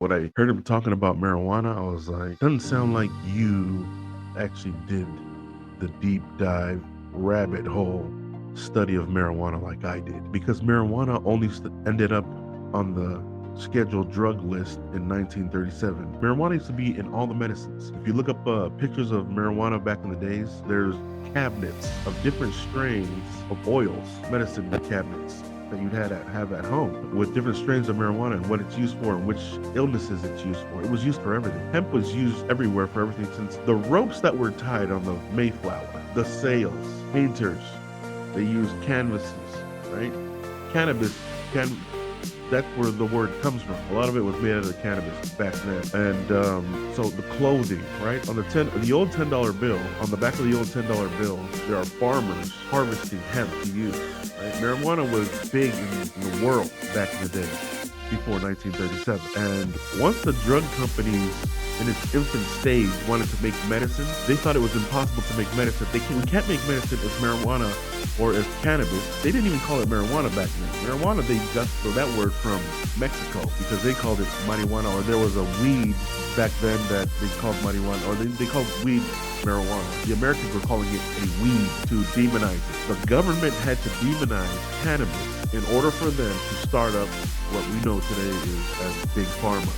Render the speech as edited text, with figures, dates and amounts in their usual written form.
When I heard him talking about marijuana, I was like, doesn't sound like you actually did the deep dive rabbit hole study of marijuana like I did, because marijuana only ended up on the scheduled drug list in 1937. Marijuana used to be in all the medicines. If you look up pictures of marijuana back in the days, there's cabinets of different strains of oils, medicine cabinets that you'd have at home with different strains of marijuana and what it's used for and which illnesses it's used for. It was used for everything. Hemp was used everywhere for everything, since the ropes that were tied on the Mayflower, the sails, painters, they used canvases, right? Cannabis, can that's where the word comes from. A lot of it was made out of cannabis back then. And so the clothing, right? On the old $10 bill, on the back of the old $10 bill, there are farmers harvesting hemp to use, right? Marijuana was big in the world back in the day, before 1937. And once the drug companies in its infant stage wanted to make medicine, they thought it was impossible to make medicine. We can't make medicine as marijuana or as cannabis. They didn't even call it marijuana back then. Marijuana, they got that word from Mexico because they called it marijuana, or there was a weed back then that they called marijuana, or they called weed marijuana. The Americans were calling it a weed to demonize it. The government had to demonize cannabis in order for them to start up what we know today is as Big Pharma.